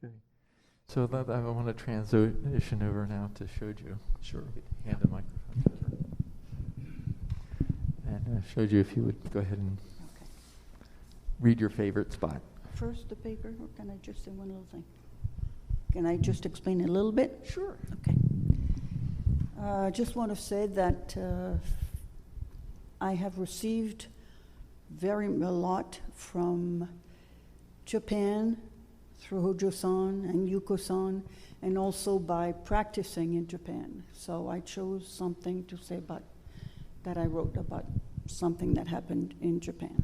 Okay. So I want to transition over now to Shōju. Sure. Hand the microphone to her. And Shōju, if you would go ahead and read your favorite spot. First the paper, or can I just say one little thing? Can I just explain a little bit? Sure. Okay. I just want to say that I have received a lot from Japan through Hojo-san and Yuko-san, and also by practicing in Japan. So I chose something to say about that I wrote about something that happened in Japan.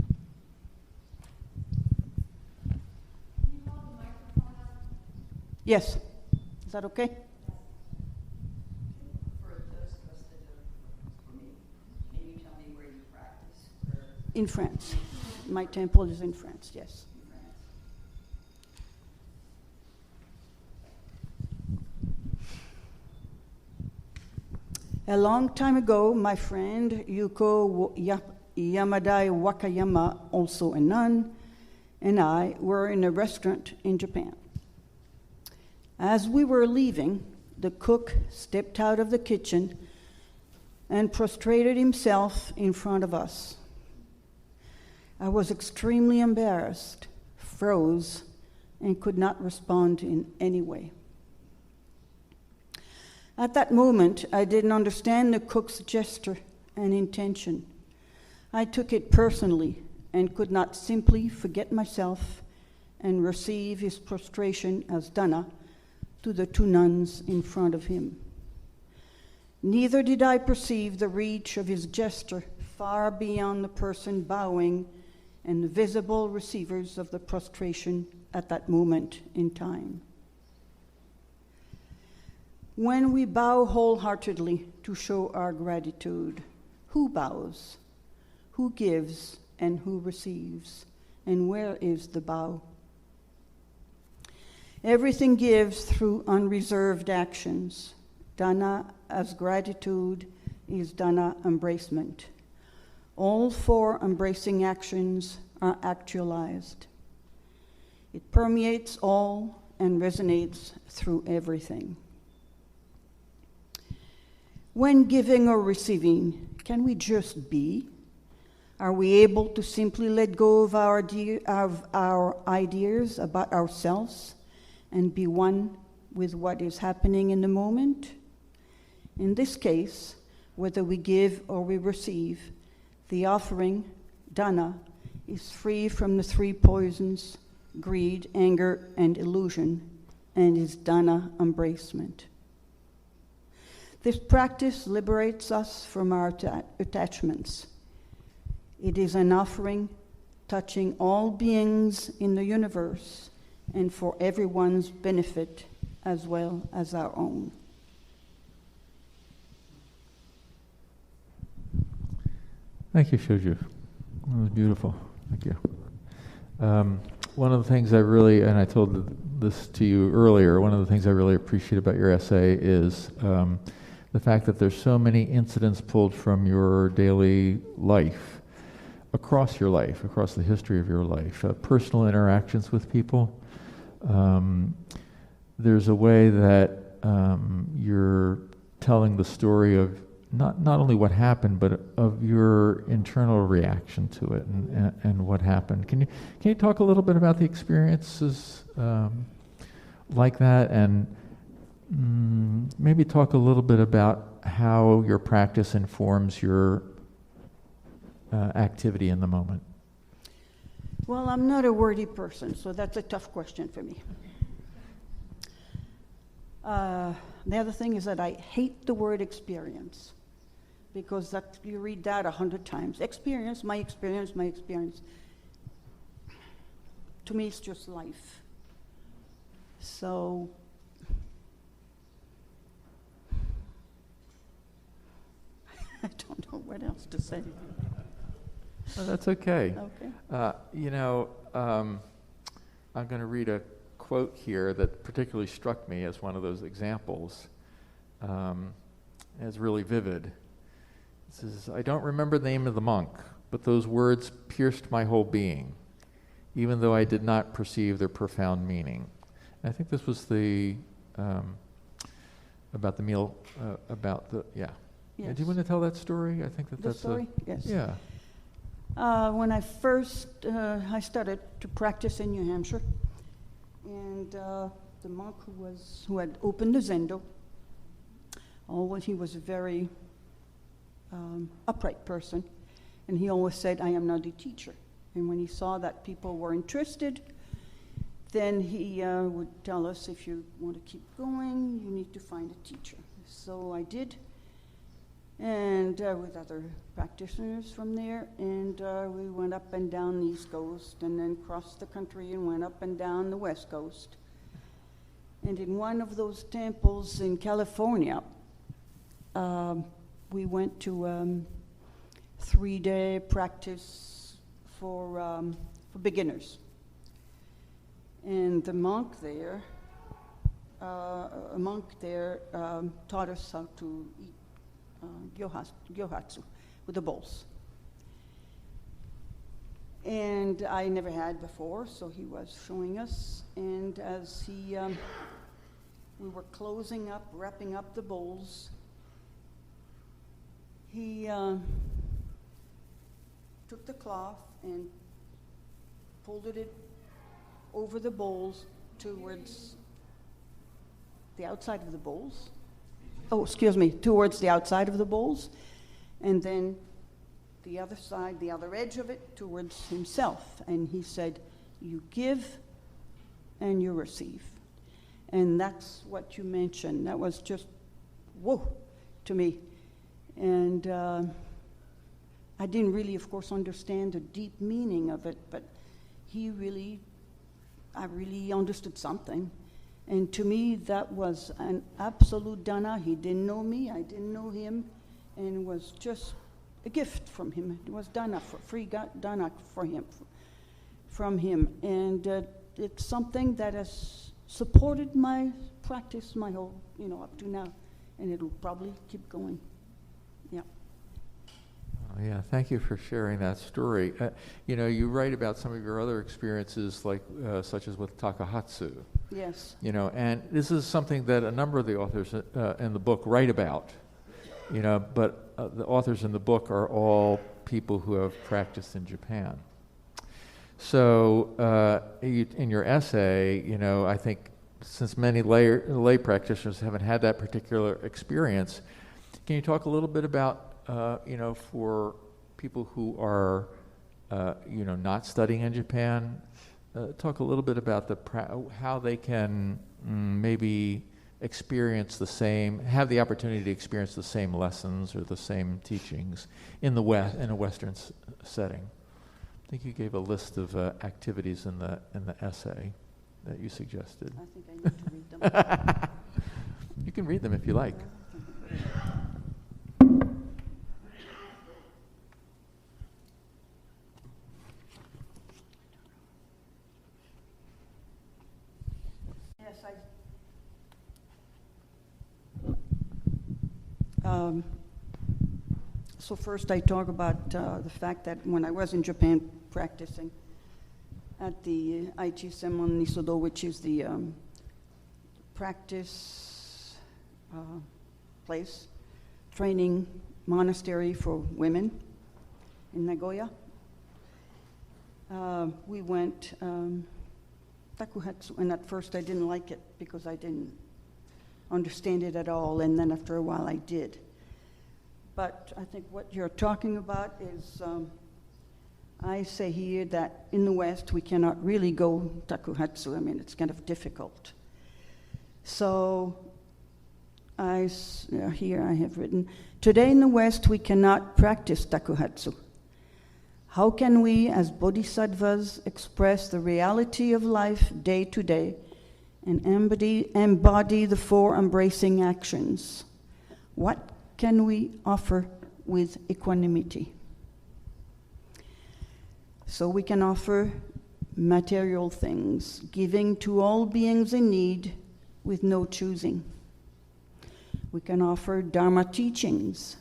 Can you hold the microphone up? Yes. Is that okay? For those of us that don't, for me, can you tell me where you practice? In France. My temple is in France, yes. A long time ago, my friend Yuko Yamadai Wakayama, also a nun, and I were in a restaurant in Japan. As we were leaving, the cook stepped out of the kitchen and prostrated himself in front of us. I was extremely embarrassed, froze, and could not respond in any way. At that moment, I didn't understand the cook's gesture and intention. I took it personally and could not simply forget myself and receive his prostration as dana to the two nuns in front of him. Neither did I perceive the reach of his gesture far beyond the person bowing and the visible receivers of the prostration at that moment in time. When we bow wholeheartedly to show our gratitude, who bows, who gives, and who receives, and where is the bow? Everything gives through unreserved actions. Dana as gratitude is dana embracement. All four embracing actions are actualized. It permeates all and resonates through everything. When giving or receiving, can we just be? Are we able to simply let go of our ideas about ourselves and be one with what is happening in the moment? In this case, whether we give or we receive, the offering, dana, is free from the three poisons, greed, anger, and illusion, and is dana embracement. This practice liberates us from our attachments. It is an offering touching all beings in the universe and for everyone's benefit as well as our own. Thank you, Shōju. That was beautiful. Thank you. One of the things I really, and I told this to you earlier, one of the things I really appreciate about your essay is the fact that there's so many incidents pulled from your daily life, across the history of your life, personal interactions with people. There's a way that you're telling the story of not only what happened, but of your internal reaction to it and what happened. Can you talk a little bit about the experiences like that, and maybe talk a little bit about how your practice informs your activity in the moment? Well, I'm not a wordy person, so that's a tough question for me. The other thing is that I hate the word experience, because that you read that 100 times. Experience, my experience, my experience. To me, it's just life. So I don't know what else to say. Oh, that's okay. Okay. I'm going to read a quote here that particularly struck me as one of those examples. It's really vivid. It says, "I don't remember the name of the monk, but those words pierced my whole being, even though I did not perceive their profound meaning. I think this was the about the meal, yeah. Yes. Do you want to tell that story? I think The that's story? Yes. yeah. When I first, I started to practice in New Hampshire, and the monk who had opened the Zendo, he was a very upright person, and he always said, "I am not a teacher." And when he saw that people were interested, then he would tell us, if you want to keep going, you need to find a teacher. So I did, and with other practitioners from there, and we went up and down the East Coast, and then crossed the country and went up and down the West Coast. And in one of those temples in California, we went to 3-day practice for beginners. And the monk there, taught us how to eat gyohatsu with the bowls. And I never had before, so he was showing us. And as we were closing up, wrapping up the bowls, he took the cloth and folded it over the bowls towards the outside of the bowls. Towards the outside of the bowls, and then the other side, the other edge of it, towards himself. And he said, "You give and you receive." And that's what you mentioned. That was just, whoa, to me. And I didn't really, of course, understand the deep meaning of it, but I really understood something. And to me, that was an absolute dana. He didn't know me, I didn't know him, and it was just a gift from him. It was dana, free dana for him, from him. And it's something that has supported my practice my whole, up to now. And it'll probably keep going. Yeah. Oh, yeah, thank you for sharing that story. You write about some of your other experiences, like such as with Takahatsu. Yes. And this is something that a number of the authors in the book write about. But the authors in the book are all people who have practiced in Japan. So in your essay, I think since many lay practitioners haven't had that particular experience, can you talk a little bit about for people who are, not studying in Japan, talk a little bit about how they can maybe have the opportunity to experience the same lessons or the same teachings in a Western setting. I think you gave a list of activities in the essay that you suggested. I think I need to read them. You can read them if you like. So first I talk about the fact that when I was in Japan practicing at the Aichi Senmon Nisodo, which is the practice place, training monastery for women in Nagoya, we went takuhatsu, and at first I didn't like it because I didn't understand it at all, and then after a while I did. But I think what you're talking about is, I say here that in the West we cannot really go takuhatsu. I mean, it's kind of difficult. So here I have written, today in the West we cannot practice takuhatsu. How can we as bodhisattvas express the reality of life day to day and embody the four embracing actions? What can we offer with equanimity? So we can offer material things, giving to all beings in need with no choosing. We can offer Dharma teachings.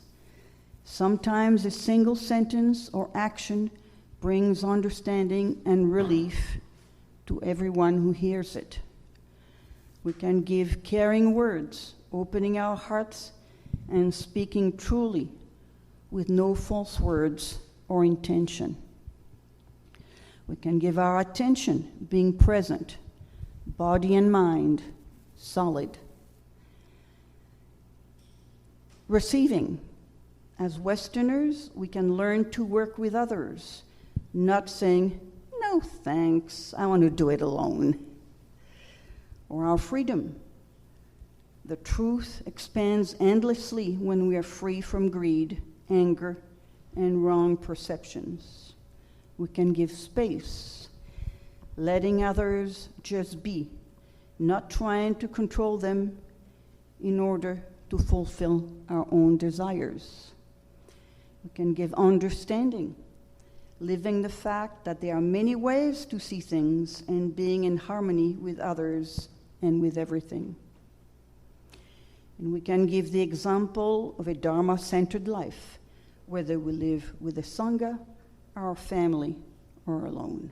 Sometimes a single sentence or action brings understanding and relief to everyone who hears it. We can give caring words, opening our hearts and speaking truly with no false words or intention. We can give our attention, being present, body and mind, solid. Receiving. As Westerners, we can learn to work with others, not saying, "No thanks, I want to do it alone." Or our freedom. The truth expands endlessly when we are free from greed, anger, and wrong perceptions. We can give space, letting others just be, not trying to control them in order to fulfill our own desires. We can give understanding, living the fact that there are many ways to see things and being in harmony with others and with everything. And we can give the example of a Dharma-centered life, whether we live with a Sangha, our family, or alone.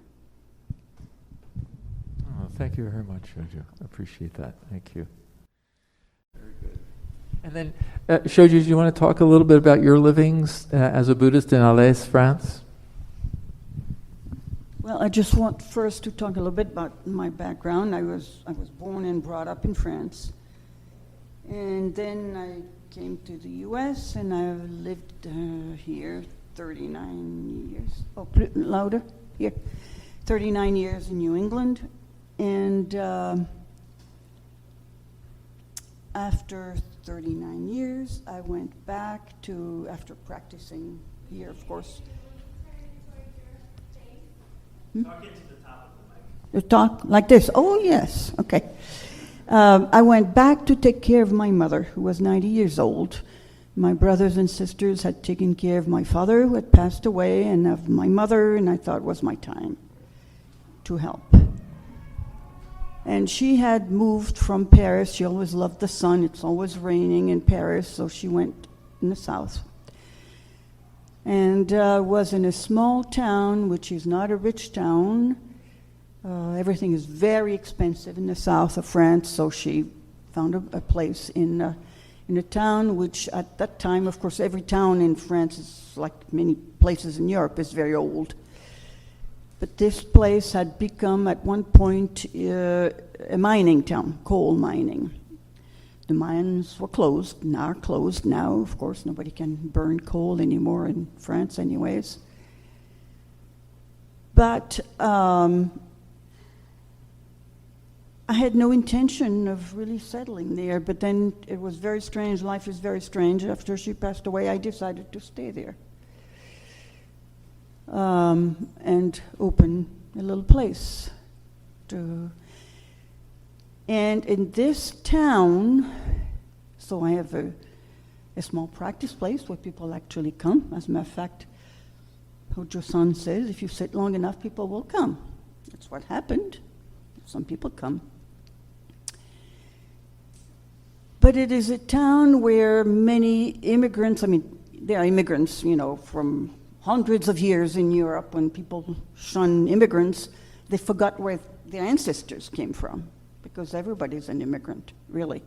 Oh, thank you very much, Shōju. I appreciate that. Thank you. Very good. And then, Shōju, do you want to talk a little bit about your livings as a Buddhist in Alès, France? Well, I just want first to talk a little bit about my background. I was born and brought up in France. And then I came to the U.S. and I've lived here 39 years. Oh, louder? Here. 39 years in New England. And after 39 years, I went back to, after practicing here, of course. Talk into the top of the mic. You talk like this? Oh, yes. Okay. I went back to take care of my mother, who was 90 years old. My brothers and sisters had taken care of my father, who had passed away, and of my mother, and I thought it was my time to help. And she had moved from Paris. She always loved the sun. It's always raining in Paris, so she went in the south. And was in a small town, which is not a rich town. Everything is very expensive in the south of France, so she found a place in a town which at that time, of course, every town in France is like many places in Europe, is very old. But this place had become at one point a mining town, coal mining. The mines were closed now, of course, nobody can burn coal anymore in France anyways. But I had no intention of really settling there, but then it was very strange. Life is very strange. After she passed away, I decided to stay there and open a little place. And in this town, so I have a small practice place where people actually come. As a matter of fact, Hojo-san says, if you sit long enough, people will come. That's what happened. Some people come. But it is a town where many immigrants, there are immigrants, from hundreds of years in Europe. When people shun immigrants, they forgot where their ancestors came from, because everybody's an immigrant, really.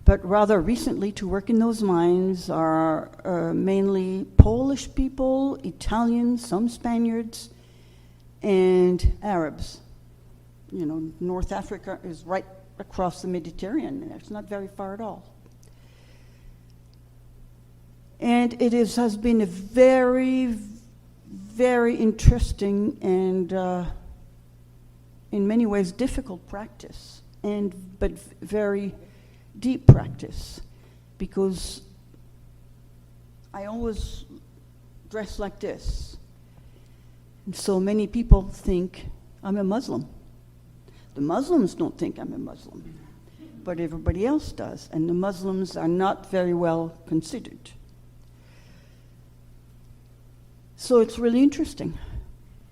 But rather recently, to work in those mines are mainly Polish people, Italians, some Spaniards, and Arabs. North Africa is right across the Mediterranean. It's not very far at all. And it has been a very, very interesting and in many ways difficult practice, but very deep practice, because I always dress like this. And so many people think I'm a Muslim. The Muslims don't think I'm a Muslim, but everybody else does, and the Muslims are not very well considered. So it's really interesting.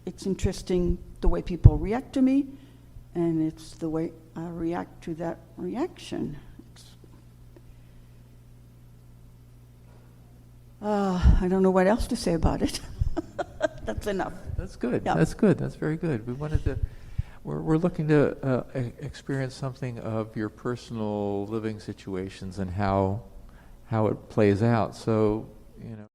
It's interesting the way people react to me, and it's the way I react to that reaction. I don't know what else to say about it. That's enough. That's good. Yeah. That's good. That's very good. We wanted to. we're looking to experience something of your personal living situations and how it plays out. So, you know.